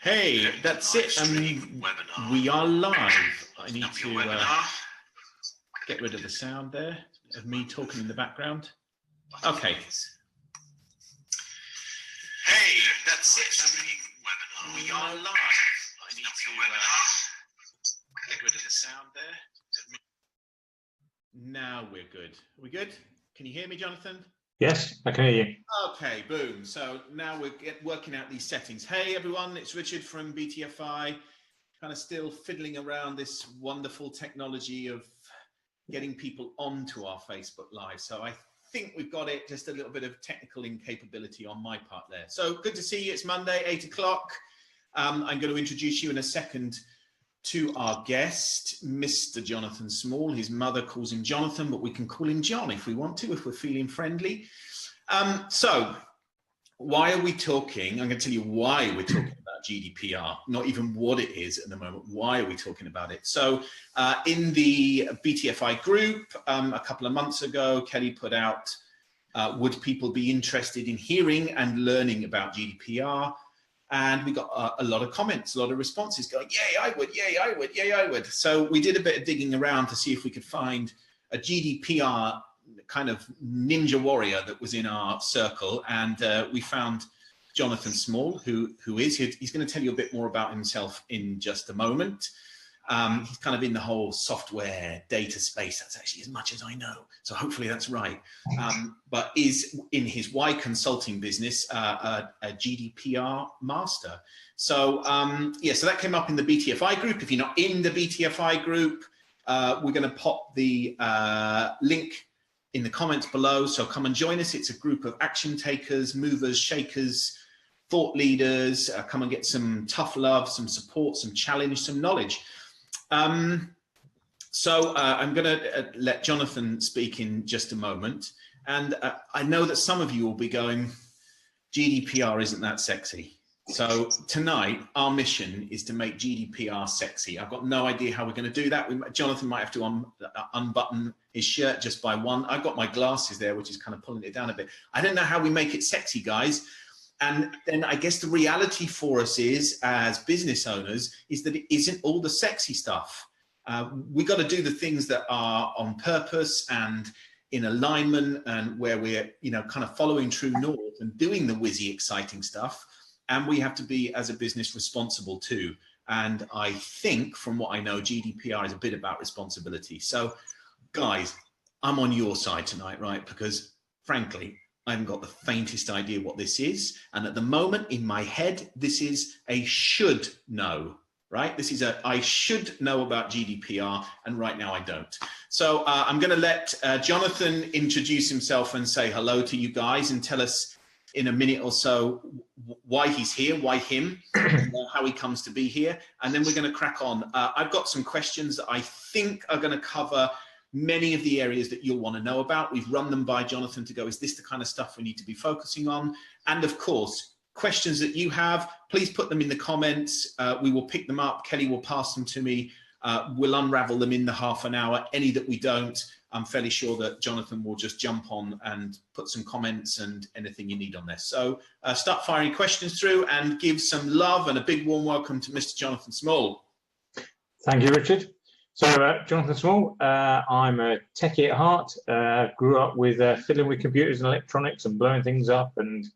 Hey, that's it. We are live. I need to get rid of the sound there of me talking in the background. Okay. Hey, that's it. We are live. I need to get rid of the sound there. Now we're good. Are we good? Can you hear me, Jonathan? Yes, I can hear you. Okay, boom. So now we're working out these settings. Hey, everyone, it's Richard from BTFI. Kind of still fiddling around this wonderful technology of getting people onto our Facebook Live. So I think we've got it, just a little bit of technical incapability on my part there. So good to see you. It's Monday, 8 o'clock. I'm going to introduce you in a second to our guest, Mr. Jonathan Small. His mother calls him Jonathan, but we can call him John if we want to, if we're feeling friendly. So why are we talking? I'm going to tell you why we're talking about GDPR, not even what it is at the moment. Why are we talking about it? So in the BTFI group, a couple of months ago, Kelly put out, would people be interested in hearing and learning about GDPR? And we got a lot of comments, a lot of responses going, yay, I would, yay, I would, yay, I would. So we did a bit of digging around to see if we could find a GDPR kind of ninja warrior that was in our circle. And we found Jonathan Small, who is here. He's going to tell you a bit more about himself in just a moment. He's kind of in the whole software data space. That's actually as much as I know. So hopefully that's right. But is in his Y consulting business, a GDPR master. So yeah, so that came up in the BTFI group. If you're not in the BTFI group, we're going to pop the link in the comments below. So come and join us. It's a group of action takers, movers, shakers, thought leaders. Come and get some tough love, some support, some challenge, some knowledge. So I'm going to let Jonathan speak in just a moment. And I know that some of you will be going, GDPR isn't that sexy. So tonight, our mission is to make GDPR sexy. I've got no idea how we're going to do that. Jonathan might have to unbutton his shirt just by one. I've got my glasses there, which is kind of pulling it down a bit. I don't know how we make it sexy, guys. And then I guess the reality for us is, as business owners, is that it isn't all the sexy stuff. We got to do the things that are on purpose and in alignment, and where we're, kind of following true north and doing the whizzy, exciting stuff. And we have to be, as a business, responsible too. And I think, from what I know, GDPR is a bit about responsibility. So, guys, I'm on your side tonight, right? Because, frankly, I haven't got the faintest idea what this is. And at the moment, in my head, this is a should know, right? This is I should know about GDPR, and right now I don't. So I'm going to let Jonathan introduce himself and say hello to you guys and tell us in a minute or so why he's here, why him, how he comes to be here. And then we're going to crack on. I've got some questions that I think are going to cover many of the areas that you'll want to know about. We've run them by Jonathan to go, is this the kind of stuff we need to be focusing on? And of course, questions that you have, please put them in the comments. We will pick them up. Kelly will pass them to me. We'll unravel them in the half an hour. Any that we don't, I'm fairly sure that Jonathan will just jump on and put some comments and anything you need on this. So start firing questions through and give some love and a big warm welcome to Mr. Jonathan Small. Thank you, Richard. So Jonathan Small, I'm a techie at heart. Grew up with fiddling with computers and electronics and blowing things up and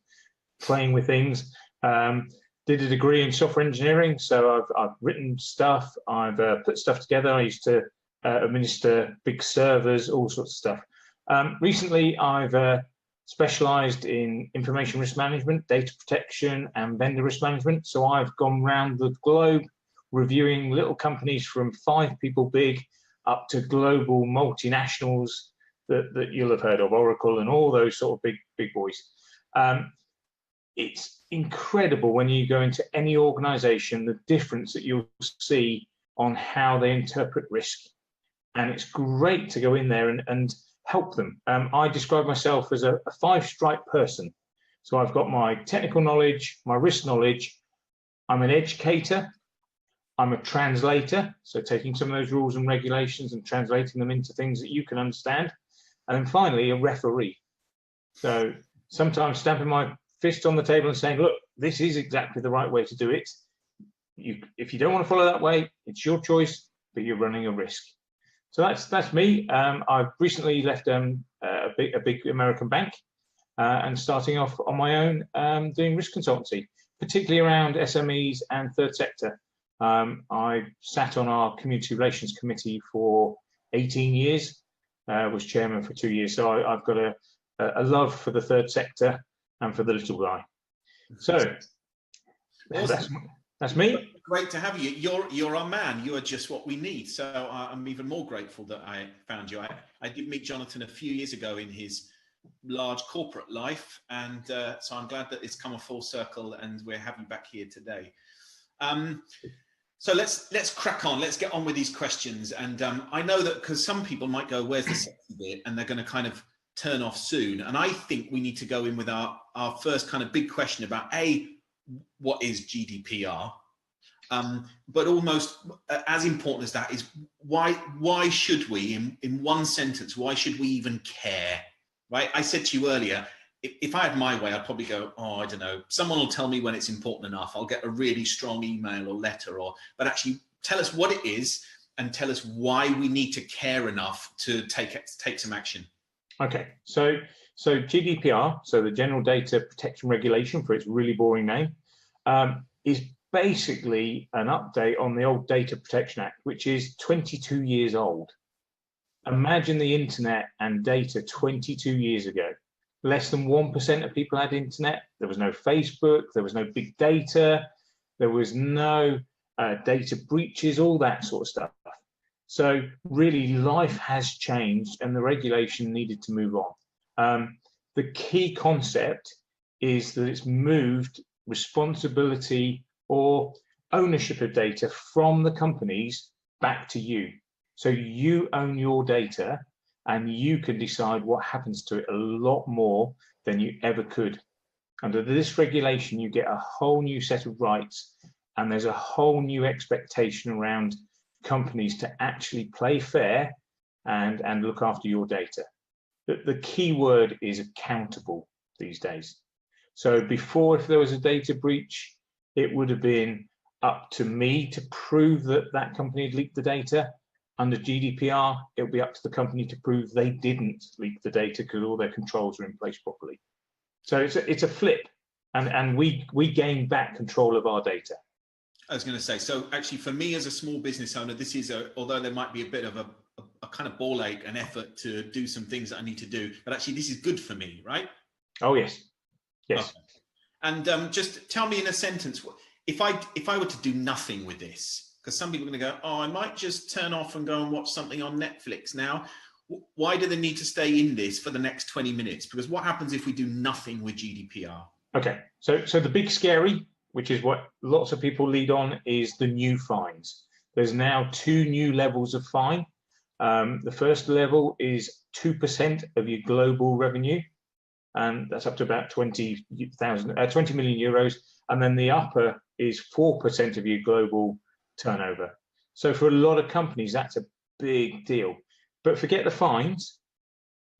playing with things. Did a degree in software engineering, so I've written stuff, I've put stuff together. I used to administer big servers, all sorts of stuff. Recently, I've specialized in information risk management, data protection, and vendor risk management. So I've gone around the globe reviewing little companies from 5 people big up to global multinationals that you'll have heard of, Oracle and all those sort of big boys. It's incredible when you go into any organization, the difference that you'll see on how they interpret risk. And it's great to go in there and help them. I describe myself as a 5-stripe person. So I've got my technical knowledge, my risk knowledge, I'm an educator, I'm a translator, so taking some of those rules and regulations and translating them into things that you can understand. And then finally, a referee. So sometimes stamping my fist on the table and saying, look, this is exactly the right way to do it. if you don't want to follow that way, it's your choice, but you're running a risk. So that's me. I've recently left a big American bank and starting off on my own doing risk consultancy, particularly around SMEs and third sector. I sat on our community relations committee for 18 years, was chairman for 2 years. So I've got a love for the third sector and for the little guy. So awesome. that's me. Great to have you. You're our man. You are just what we need. So I'm even more grateful that I found you. I did meet Jonathan a few years ago in his large corporate life, and so I'm glad that it's come a full circle and we're having you back here today. So let's crack on. Let's get on with these questions. And I know that because some people might go, "Where's the sexy bit?" and they're going to kind of turn off soon. And I think we need to go in with our first kind of big question about what is GDPR, but almost as important as that is why should we, in one sentence, why should we even care? Right? I said to you earlier, if I had my way, I'd probably go, oh, I don't know, someone will tell me when it's important enough. I'll get a really strong email or letter, but actually tell us what it is and tell us why we need to care enough to take some action. Okay, so GDPR, so the General Data Protection Regulation, for its really boring name, is basically an update on the old Data Protection Act, which is 22 years old. Imagine the internet and data 22 years ago. Less than 1% of people had internet. There was no Facebook, there was no big data, there was no data breaches, all that sort of stuff. So really life has changed and the regulation needed to move on. The key concept is that it's moved responsibility or ownership of data from the companies back to you. So you own your data and you can decide what happens to it a lot more than you ever could. Under this regulation, you get a whole new set of rights and there's a whole new expectation around companies to actually play fair and look after your data. The key word is accountable these days. So before, if there was a data breach, it would have been up to me to prove that that company had leaked the data. Under GDPR, it will be up to the company to prove they didn't leak the data because all their controls are in place properly. So it's a flip, and we gain back control of our data. I was going to say, so actually for me as a small business owner, this is, although there might be a bit of a kind of ball ache and effort to do some things that I need to do, but actually this is good for me, right? Oh, yes. Yes. Okay. And just tell me in a sentence, if I were to do nothing with this, because some people are going to go, oh, I might just turn off and go and watch something on Netflix now. Why do they need to stay in this for the next 20 minutes? Because what happens if we do nothing with GDPR? Okay, so the big scary, which is what lots of people lead on, is the new fines. There's now 2 new levels of fine. The first level is 2% of your global revenue, and that's up to about 20 million euros. And then the upper is 4% of your global turnover. So for a lot of companies, that's a big deal. But forget the fines.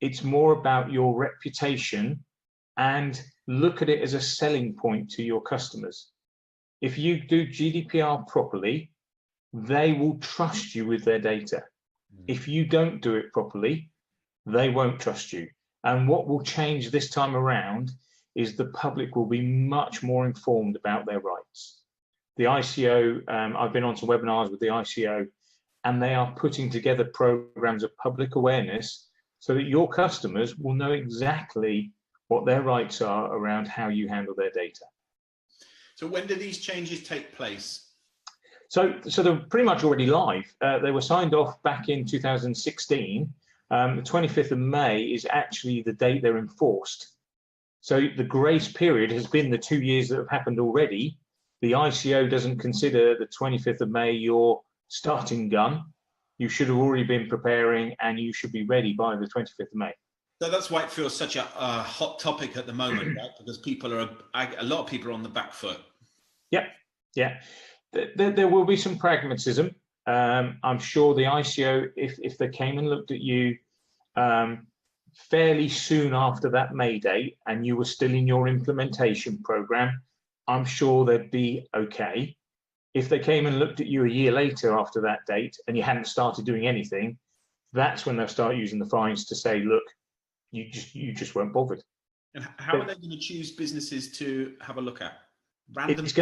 It's more about your reputation and look at it as a selling point to your customers. If you do GDPR properly, they will trust you with their data. If you don't do it properly, they won't trust you. And what will change this time around is the public will be much more informed about their rights. The ICO, I've been on some webinars with the ICO, and they are putting together programs of public awareness so that your customers will know exactly what their rights are around how you handle their data. So when do these changes take place? So they're pretty much already live. They were signed off back in 2016. The 25th of May is actually the date they're enforced. So the grace period has been the 2 years that have happened already. The ICO doesn't consider the 25th of May your starting gun. You should have already been preparing and you should be ready by the 25th of May. So that's why it feels such a hot topic at the moment, right? Because a lot of people are on the back foot. Yeah. There will be some pragmatism. I'm sure the ICO, if they came and looked at you fairly soon after that May date and you were still in your implementation program, I'm sure they'd be okay. If they came and looked at you a year later after that date and you hadn't started doing anything, that's when they'll start using the fines to say, look, you just weren't bothered. And how are they going to choose businesses to have a look at? Random? It's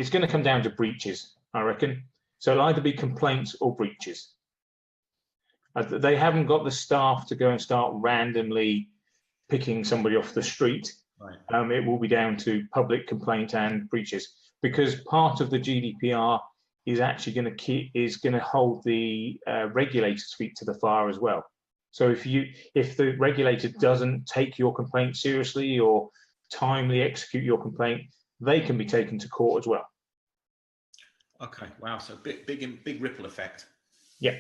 going to come down to breaches, I reckon. So it'll either be complaints or breaches. They haven't got the staff to go and start randomly picking somebody off the street. Right. It will be down to public complaint and breaches, because part of the GDPR is actually going to hold the regulator's feet to the fire as well. So if the regulator doesn't take your complaint seriously or timely execute your complaint, they can be taken to court as well. Okay, wow, so big ripple effect. Yeah.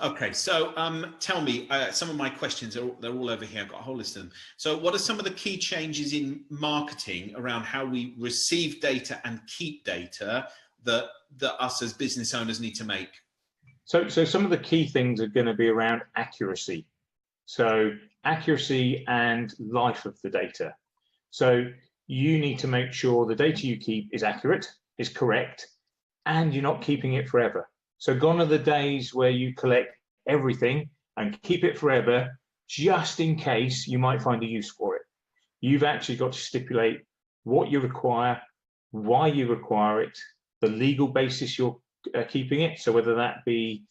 Okay, so tell me, some of my questions they're all over here. I've got a whole list of them. So what are some of the key changes in marketing around how we receive data and keep data that us as business owners need to make? So some of the key things are going to be around accuracy. So accuracy and life of the data. So you need to make sure the data you keep is accurate, is correct, and you're not keeping it forever. So gone are the days where you collect everything and keep it forever, just in case you might find a use for it. You've actually got to stipulate what you require, why you require it, the legal basis you're keeping it. So whether that be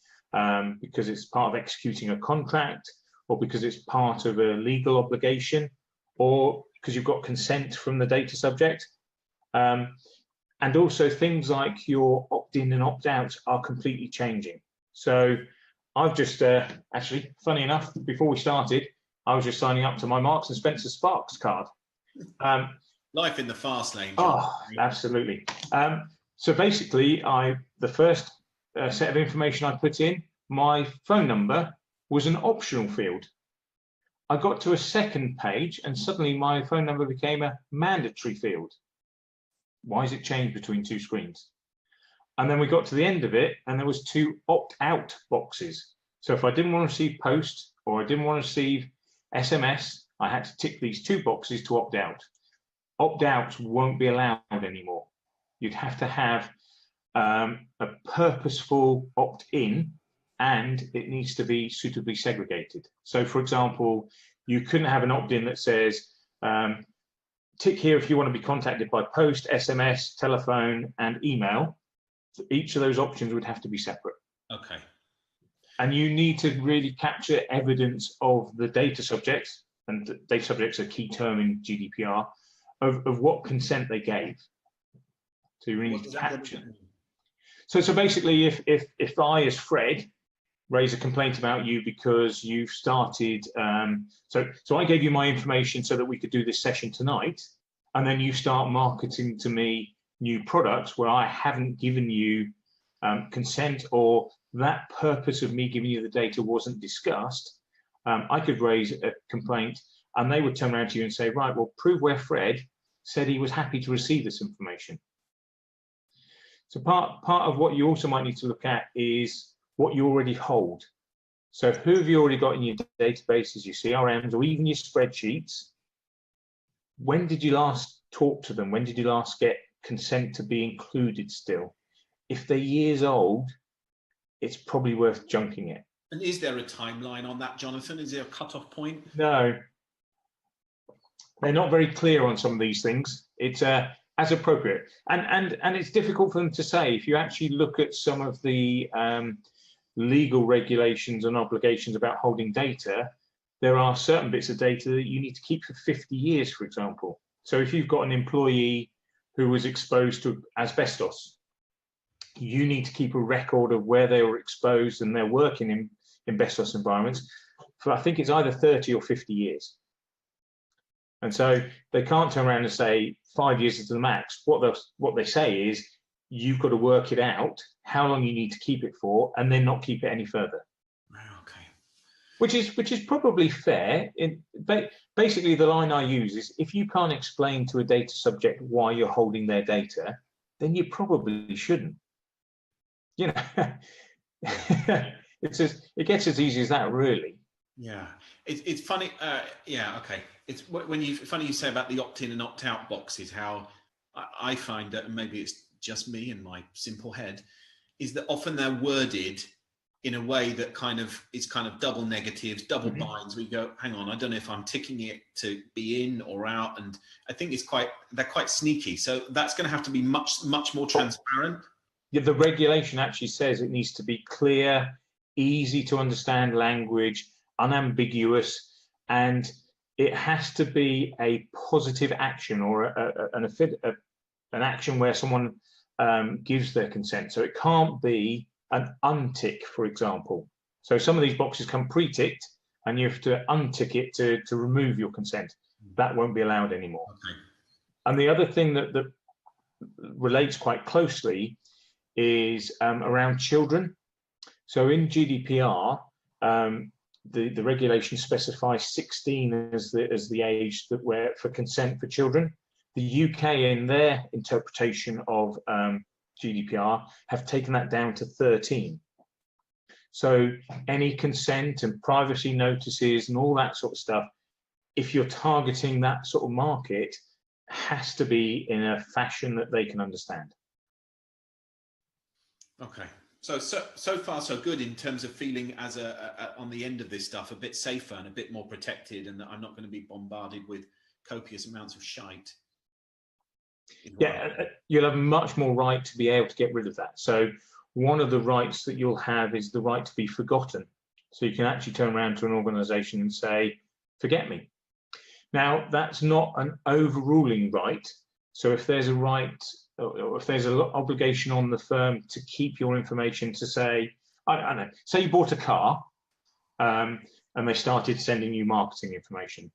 because it's part of executing a contract, or because it's part of a legal obligation, or because you've got consent from the data subject. And also things like your opt-in and opt-out are completely changing. So I've just, actually, funny enough, before we started, I was just signing up to my Marks and Spencer Sparks card. Life in the fast lane. Oh, absolutely. So basically, the first set of information I put in, my phone number was an optional field. I got to a second page and suddenly my phone number became a mandatory field. Why is it changed between two screens? And then we got to the end of it and there was two opt-out boxes. So if I didn't want to receive post or I didn't want to receive SMS, I had to tick these two boxes to opt out. Opt-outs won't be allowed anymore. You'd have to have a purposeful opt-in, and it needs to be suitably segregated. So for example, you couldn't have an opt-in that says, tick here if you want to be contacted by post, SMS, telephone, and email. Each of those options would have to be separate. Okay. And you need to really capture evidence of the data subjects, and data subjects are a key term in GDPR, of what consent they gave. So you really need to capture. So basically, if I, as Fred, raise a complaint about you because you've started, so I gave you my information so that we could do this session tonight, and then you start marketing to me new products where I haven't given you consent, or that purpose of me giving you the data wasn't discussed, I could raise a complaint and they would turn around to you and say, right, well, prove where Fred said he was happy to receive this information. So part of what you also might need to look at is what you already hold. So who have you already got in your databases, your CRMs, or even your spreadsheets? When did you last talk to them? When did you last get consent to be included still? If they're years old, it's probably worth junking it. And is there a timeline on that, Jonathan? Is there a cutoff point? No. They're not very clear on some of these things. It's as appropriate. And it's difficult for them to say. If you actually look at some of the legal regulations and obligations about holding data, there are certain bits of data that you need to keep for 50 years, for example. So if you've got an employee who was exposed to asbestos, you need to keep a record of where they were exposed and they're working in asbestos environments for, I think it's either 30 or 50 years. And so they can't turn around and say 5 years is the max. What they say is you've got to work it out, how long you need to keep it for, and then not keep it any further. Okay. Which is probably fair. Basically, the line I use is if you can't explain to a data subject why you're holding their data, then you probably shouldn't. You know, it gets as easy as that, really. Yeah, it's funny. Yeah, okay. It's funny you say about the opt-in and opt-out boxes. How I find that, and maybe it's just me and my simple head, is that often they're worded in a way that is double negatives, double binds. We go, hang on, I don't know if I'm ticking it to be in or out, and I think they're quite sneaky. So that's going to have to be much more transparent. Yeah, the regulation actually says it needs to be clear, easy to understand language, unambiguous, and it has to be a positive action or an action where someone gives their consent. So it can't be an untick, for example. So some of these boxes come pre-ticked and you have to untick it to remove your consent. That won't be allowed anymore. Okay. And the other thing that relates quite closely is around children. So in GDPR, the regulation specifies 16 as the age for consent for children. The UK, in their interpretation of GDPR, have taken that down to 13. So any consent and privacy notices and all that sort of stuff, if you're targeting that sort of market, has to be in a fashion that they can understand. Okay. So far so good in terms of feeling as on the end of this stuff a bit safer and a bit more protected, and that I'm not going to be bombarded with copious amounts of shite. Yeah, you'll have much more right to be able to get rid of that. So one of the rights that you'll have is the right to be forgotten. So you can actually turn around to an organization and say, forget me. Now, that's not an overruling right. So if there's a right, or if there's an obligation on the firm to keep your information, to say, I don't know, say you bought a car and they started sending you marketing information.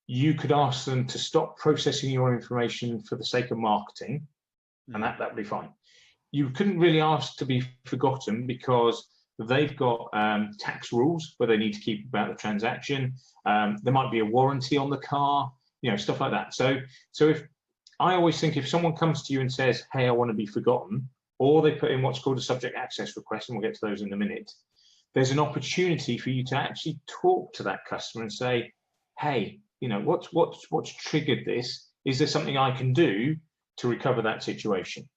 You could ask them to stop processing your information for the sake of marketing, and that'd be fine. You couldn't really ask to be forgotten because they've got tax rules where they need to keep about the transaction. There might be a warranty on the car, stuff like that. So if I always think if someone comes to you and says, hey, I want to be forgotten, or they put in what's called a subject access request, and we'll get to those in a minute, there's an opportunity for you to actually talk to that customer and say, hey, what's triggered this? Is there something I can do to recover that situation?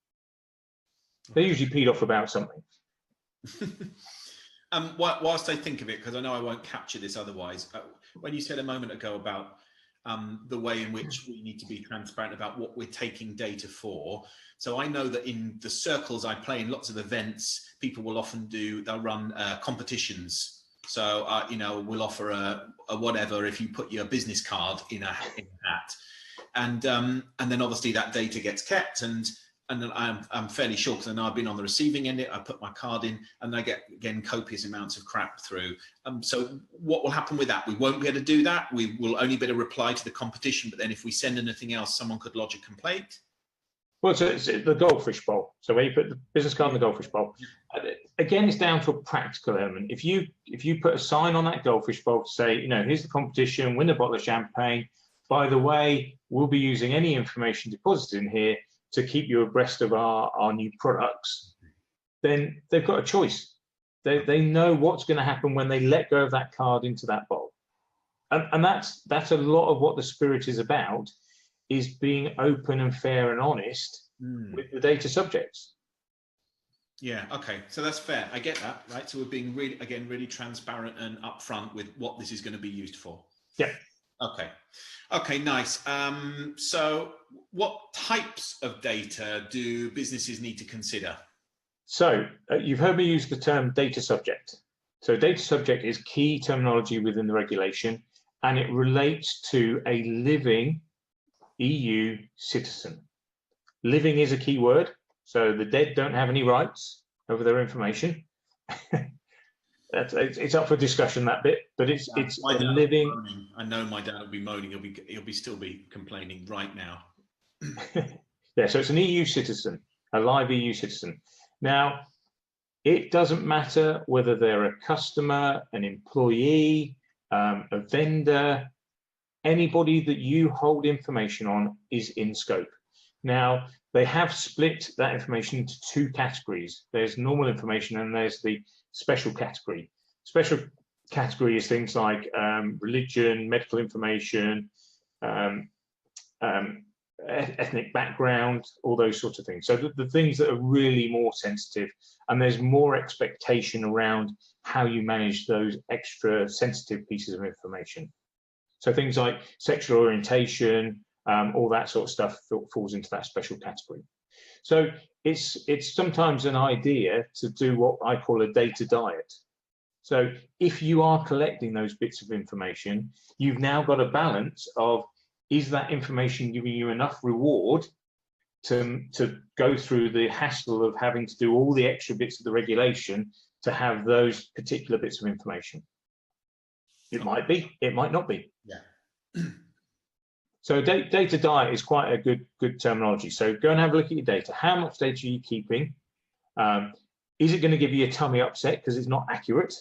They're usually peed off about something. Whilst I think of it, because I know I won't capture this otherwise, when you said a moment ago about the way in which we need to be transparent about what we're taking data for. So I know that in the circles I play in lots of events, people will often they'll run competitions. So, we'll offer a whatever if you put your business card in a hat. And then obviously that data gets kept, and then I'm fairly sure, because I know I've been on the receiving end, I put my card in and I get, again, copious amounts of crap through. So what will happen with that? We won't be able to do that. We will only be able to reply to the competition, but then if we send anything else, someone could lodge a complaint. Well, so it's the goldfish bowl. So where you put the business card in the goldfish bowl. Again, it's down to a practical element. If you put a sign on that goldfish bowl to say, here's the competition, win a bottle of champagne. By the way, we'll be using any information deposited in here to keep you abreast of our new products. Then they've got a choice. They know what's going to happen when they let go of that card into that bowl. And that's a lot of what the spirit is about, is being open and fair and honest with the data subjects. Yeah, okay, so that's fair. I get that, right? So we're being really transparent and upfront with what this is going to be used for. Yeah. Okay, nice. So what types of data do businesses need to consider? So you've heard me use the term data subject. So data subject is key terminology within the regulation, and it relates to a living EU citizen. Living is a key word, so the dead don't have any rights over their information. It's up for discussion, that bit, but it's a living. I know my dad will be moaning. He'll still be complaining right now. Yeah, so it's an EU citizen, a live EU citizen. Now, it doesn't matter whether they're a customer, an employee, a vendor. Anybody that you hold information on is in scope. Now, they have split that information into two categories. There's normal information and there's the special category. Special category is things like religion, medical information, ethnic background, all those sorts of things. So the things that are really more sensitive, and there's more expectation around how you manage those extra sensitive pieces of information. So things like sexual orientation, all that sort of stuff falls into that special category. So it's sometimes an idea to do what I call a data diet. So if you are collecting those bits of information, you've now got a balance of, is that information giving you enough reward to go through the hassle of having to do all the extra bits of the regulation to have those particular bits of information? It might be, it might not be. Yeah. So data diet is quite a good terminology. So go and have a look at your data. How much data are you keeping? Is it going to give you a tummy upset because it's not accurate?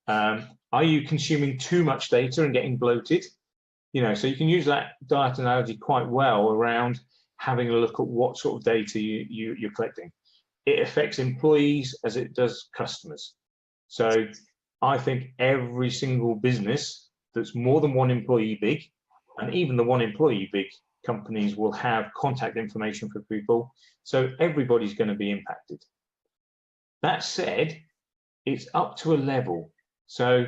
Are you consuming too much data and getting bloated? You know, so you can use that diet analogy quite well around having a look at what sort of data you're collecting. It affects employees as it does customers. So I think every single business that's more than one employee big, and even the one employee big companies, will have contact information for people. So everybody's going to be impacted. That said, it's up to a level. So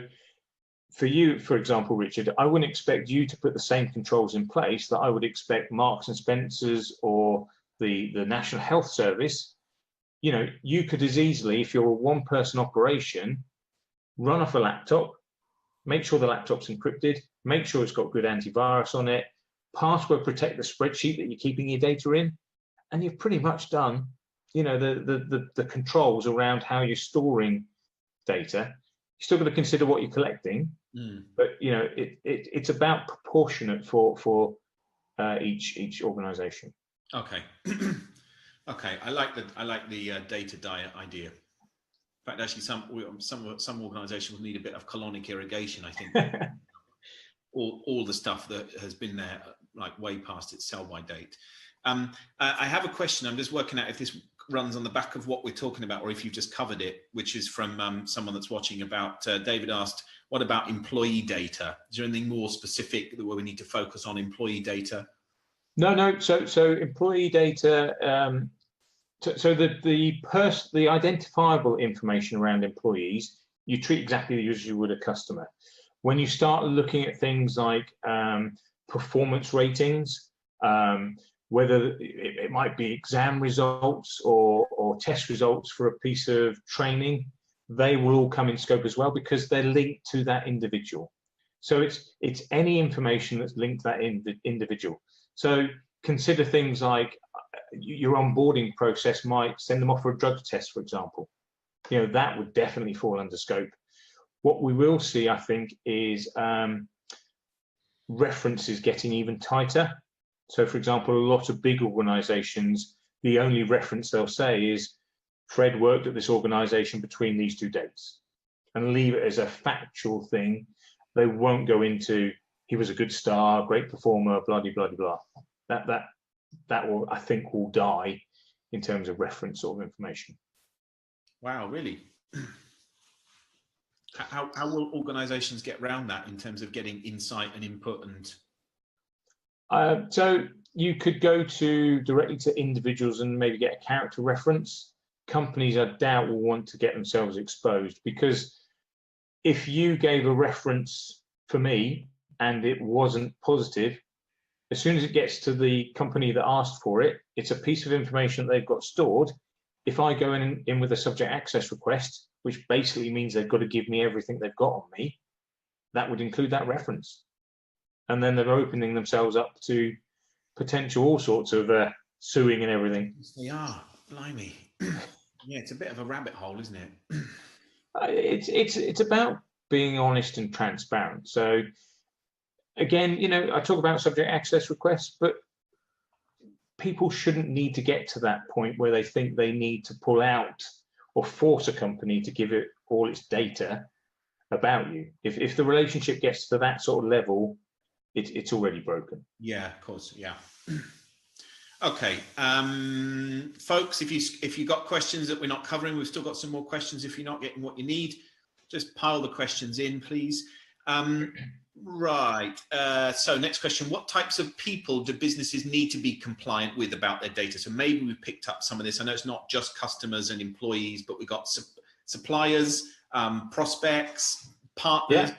for you, for example, Richard, I wouldn't expect you to put the same controls in place that I would expect Marks and Spencer's or the National Health Service. You know, you could as easily, if you're a one-person operation, run off a laptop, make sure the laptop's encrypted, make sure it's got good antivirus on it, password protect the spreadsheet that you're keeping your data in, and you've pretty much done, you know, the controls around how you're storing data. You're still got to consider what you're collecting, but you know, it's about proportionate for each organization. Okay. Okay, I like the data diet idea. In fact, actually, some organisations will need a bit of colonic irrigation, I think. all the stuff that has been there, like way past its sell-by date. I have a question. I'm just working out if this runs on the back of what we're talking about, or if you've just covered it, which is from someone that's watching. About David asked, "What about employee data? Is there anything more specific where we need to focus on employee data?" No. So employee data. So the identifiable information around employees, you treat exactly as you would a customer. When you start looking at things like performance ratings, whether it might be exam results or test results for a piece of training, they will all come in scope as well because they're linked to that individual. So it's any information that's linked to that individual. So consider things like your onboarding process might send them off for a drug test, for example. You know, that would definitely fall under scope. What we will see, I think, is references getting even tighter. So, for example, a lot of big organizations, the only reference they'll say is, Fred worked at this organization between these two dates, and leave it as a factual thing. They won't go into, he was a good star, great performer, blah, blah, blah, blah. That will, I think, will die in terms of reference sort of information. Wow, really? How will organizations get around that in terms of getting insight and input? And so you could go directly to individuals and maybe get a character reference. Companies, I doubt, will want to get themselves exposed, because if you gave a reference for me and it wasn't positive, as soon as it gets to the company that asked for it, it's a piece of information that they've got stored. If I go in with a subject access request, which basically means they've got to give me everything they've got on me, that would include that reference. And then they're opening themselves up to potential all sorts of suing and everything. They are, blimey. Yeah, it's a bit of a rabbit hole, isn't it? It's about being honest and transparent. So again, you know, I talk about subject access requests, but people shouldn't need to get to that point where they think they need to pull out or force a company to give it all its data about you. If the relationship gets to that sort of level, it's already broken. Yeah, of course. Yeah. Okay, folks, if you got questions that we're not covering, we've still got some more questions. If you're not getting what you need, just pile the questions in, please. Right. So next question, what types of people do businesses need to be compliant with about their data? So maybe we've picked up some of this. I know it's not just customers and employees, but we've got suppliers, prospects, partners,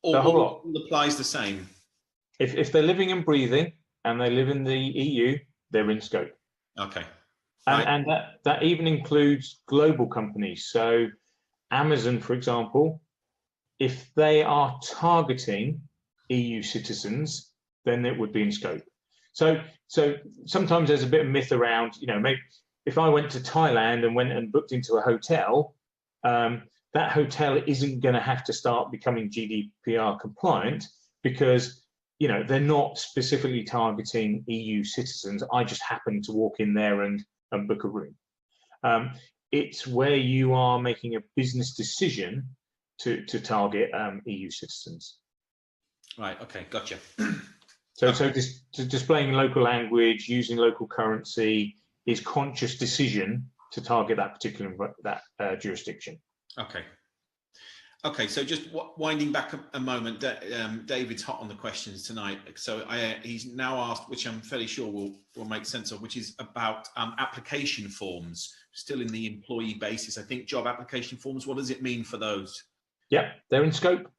or the whole lot. all applies the same. If they're living and breathing and they live in the EU, they're in scope. Okay. Right. And that even includes global companies. So Amazon, for example, if they are targeting EU citizens, then it would be in scope. So sometimes there's a bit of myth around, maybe if I went to Thailand and went and booked into a hotel, that hotel isn't going to have to start becoming GDPR compliant because, they're not specifically targeting EU citizens. I just happen to walk in there and book a room. It's where you are making a business decision to target EU citizens. Right. Okay. Gotcha. So displaying local language, using local currency is conscious decision to target that particular jurisdiction. Okay. Okay. So just winding back a moment, David's hot on the questions tonight. So he's now asked, which I'm fairly sure will make sense of, which is about application forms, still in the employee basis. I think job application forms. What does it mean for those? Yeah, they're in scope.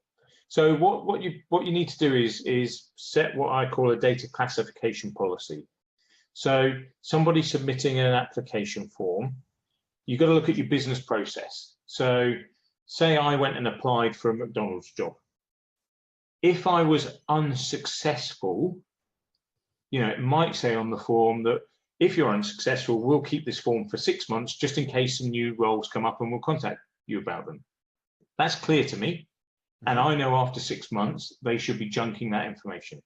So what you need to do is set what I call a data classification policy. So somebody submitting an application form, you've got to look at your business process. So say I went and applied for a McDonald's job. If I was unsuccessful, it might say on the form that if you're unsuccessful, we'll keep this form for 6 months just in case some new roles come up and we'll contact you about them. That's clear to me. And I know after 6 months, they should be junking that information.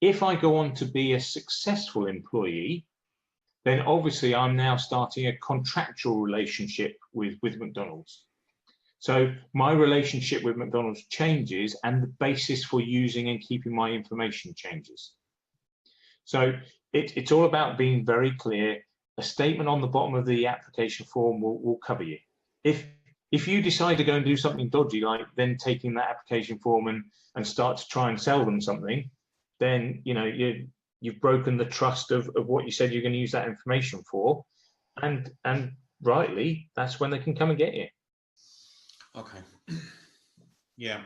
If I go on to be a successful employee, then obviously I'm now starting a contractual relationship with McDonald's. So my relationship with McDonald's changes and the basis for using and keeping my information changes. So it's all about being very clear. A statement on the bottom of the application form will cover you. If you decide to go and do something dodgy, like then taking that application form and start to try and sell them something, then you've broken the trust of what you said you're going to use that information for, and rightly, that's when they can come and get you. Okay. Yeah,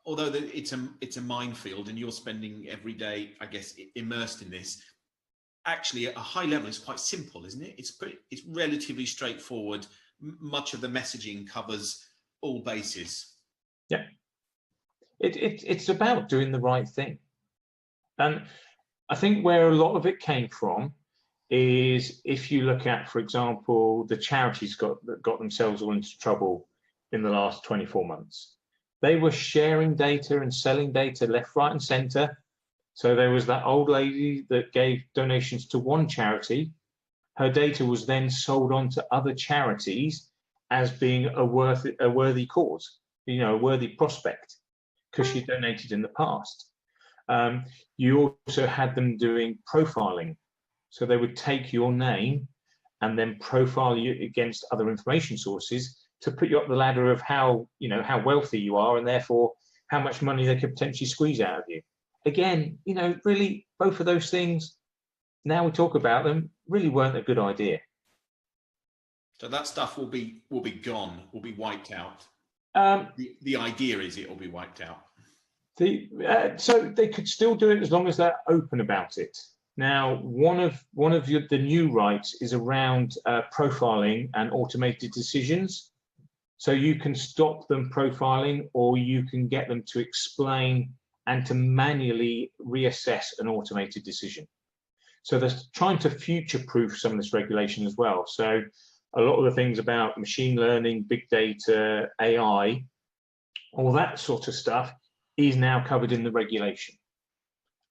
although it's a minefield, and you're spending every day, I guess, immersed in this. Actually, at a high level, it's quite simple, isn't it? It's relatively straightforward. Much of the messaging covers all bases. Yeah, it's about doing the right thing, and I think where a lot of it came from is if you look at, for example, the charities that got themselves all into trouble in the last 24 months. They were sharing data and selling data left, right, and centre. So there was that old lady that gave donations to one charity. Her data was then sold on to other charities as being a worthy cause, a worthy prospect, because she donated in the past. You also had them doing profiling. So they would take your name and then profile you against other information sources to put you up the ladder of how wealthy you are, and therefore how much money they could potentially squeeze out of you. Again, really both of those things, now we talk about them, really weren't a good idea. So that stuff will be gone, will be wiped out. The idea is it will be wiped out. So they could still do it as long as they're open about it. Now, one of the new rights is around profiling and automated decisions. So you can stop them profiling, or you can get them to explain and to manually reassess an automated decision. So they're trying to future-proof some of this regulation as well. So a lot of the things about machine learning, big data, AI, all that sort of stuff is now covered in the regulation.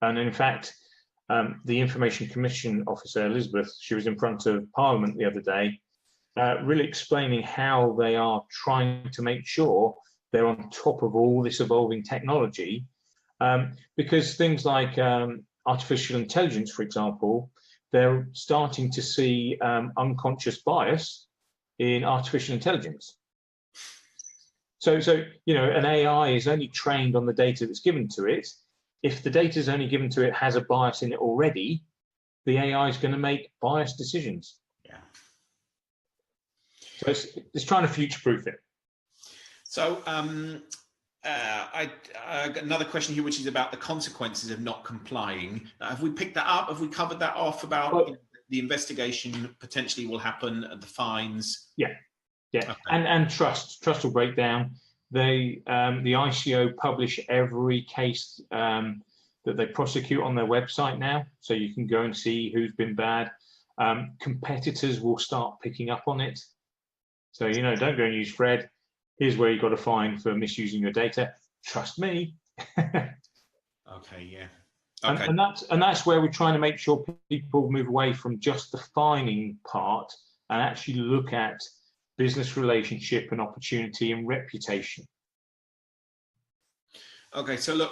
And in fact, the Information Commission Officer, Elizabeth, she was in front of Parliament the other day, really explaining how they are trying to make sure they're on top of all this evolving technology, because things like artificial intelligence, for example, they're starting to see unconscious bias in artificial intelligence. So you know, an AI is only trained on the data that's given to it. If the data is only given to it has a bias in it already, the AI is going to make biased decisions. Yeah. So it's trying to future-proof it. So I got another question here, which is about the consequences of not complying. Have we picked that up? Have we covered that off about the investigation potentially will happen, the fines? Yeah, yeah, okay. and trust will break down. The ICO publish every case that they prosecute on their website now, so you can go and see who's been bad. Competitors will start picking up on it. So, you know, don't go and use Fred. Here's where you got to fine for misusing your data. Trust me. Okay, yeah. Okay. And that's where we're trying to make sure people move away from just the fining part and actually look at business relationship and opportunity and reputation. Okay, so look,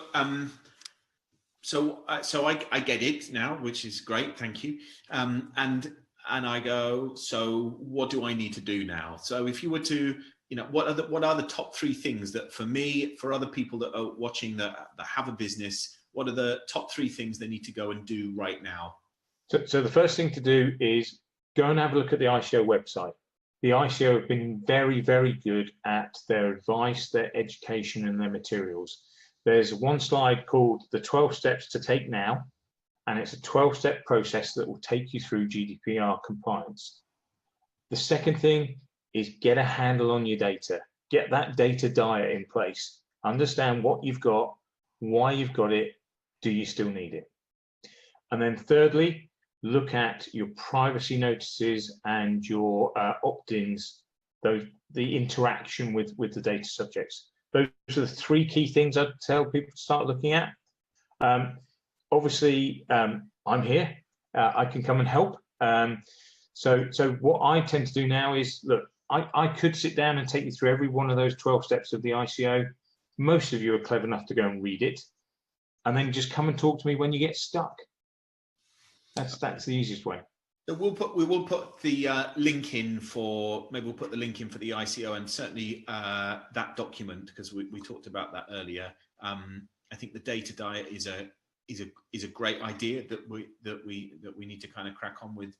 so I get it now, which is great, thank you. And I go, so what do I need to do now? So if you were to, you know, what are the top 3 things that, for me, for other people that are watching that have a business, what are the top 3 things they need to go and do right now? So the first thing to do is go and have a look at the ICO website. The ICO have been very, very good at their advice, their education, and their materials. There's one slide called the 12 steps to take now, and it's a 12-step process that will take you through GDPR compliance. The second thing is get a handle on your data. Get that data diet in place. Understand what you've got, why you've got it, do you still need it? And then thirdly, look at your privacy notices and your opt-ins, the interaction with the data subjects. Those are the 3 key things I'd tell people to start looking at. Obviously, I'm here. I can come and help. So what I tend to do now is, look, I could sit down and take you through every one of those 12 steps of the ICO. Most of you are clever enough to go and read it, and then just come and talk to me when you get stuck. That's the easiest way. So we will put the link in for, maybe we'll put the link in for the ICO, and certainly that document, because we talked about that earlier. I think the data diet is a great idea that we need to kind of crack on with,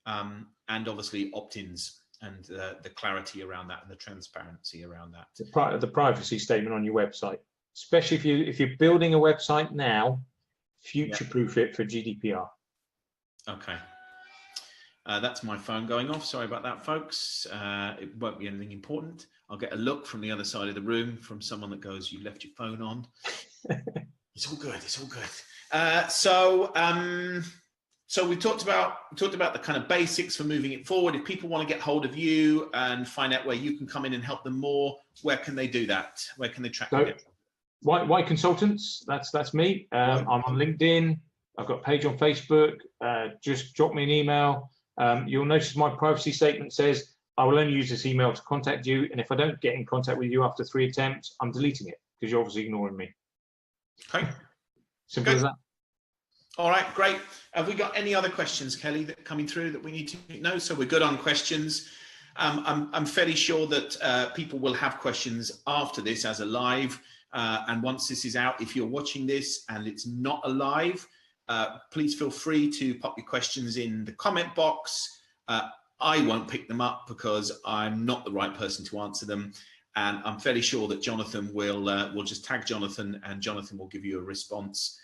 and obviously opt-ins and the clarity around that and the transparency around that. The privacy statement on your website, especially if you're building a website now, future-proof it for GDPR. Okay. That's my phone going off. Sorry about that, folks. It won't be anything important. I'll get a look from the other side of the room from someone that goes, "You left your phone on." It's all good. It's all good. So we talked about the kind of basics for moving it forward. If people want to get hold of you and find out where you can come in and help them more, where can they do that? Where can they track you down? White Consultants. That's me. I'm on LinkedIn. I've got a page on Facebook. Just drop me an email. You'll notice my privacy statement says I will only use this email to contact you, and if I don't get in contact with you after 3 attempts, I'm deleting it because you're obviously ignoring me. Okay. Simple as that. All right, great. Have we got any other questions, Kelly, that are coming through that we need to know? So we're good on questions. I'm fairly sure that people will have questions after this as a live, and once this is out, if you're watching this and it's not a live, please feel free to pop your questions in the comment box. I won't pick them up because I'm not the right person to answer them. And I'm fairly sure that Jonathan will just tag Jonathan, and Jonathan will give you a response.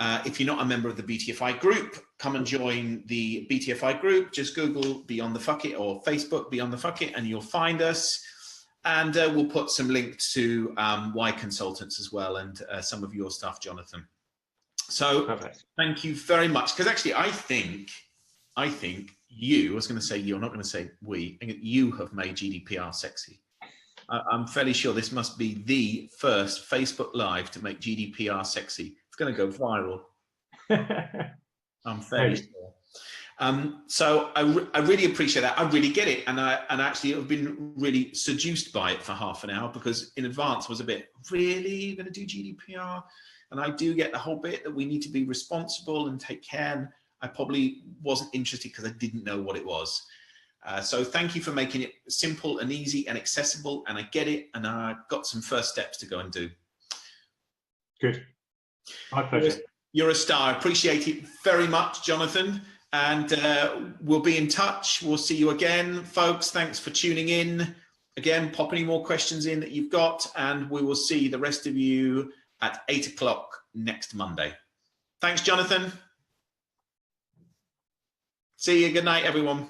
If you're not a member of the BTFI group, come and join the BTFI group. Just Google Beyond the Fuck It or Facebook Beyond the Fuck It and you'll find us. And we'll put some links to Y Consultants as well, and some of your stuff, Jonathan. So perfect. Thank you very much. Because actually, I think you, I was going to say you, I'm not going to say we, you have made GDPR sexy. I'm fairly sure this must be the first Facebook Live to make GDPR sexy. It's going to go viral. I'm fairly sure. So I really appreciate that. I really get it. And actually I've been really seduced by it for half an hour, because in advance was a bit, really going to do GDPR? And I do get the whole bit that we need to be responsible and take care. And I probably wasn't interested because I didn't know what it was. So thank you for making it simple and easy and accessible, and I get it, and I've got some first steps to go and do. Good. My pleasure. You're a star. I appreciate it very much, Jonathan. And we'll be in touch. We'll see you again, folks. Thanks for tuning in. Again, pop any more questions in that you've got, and we will see the rest of you at 8 o'clock next Monday. Thanks, Jonathan. See you. Good night, everyone.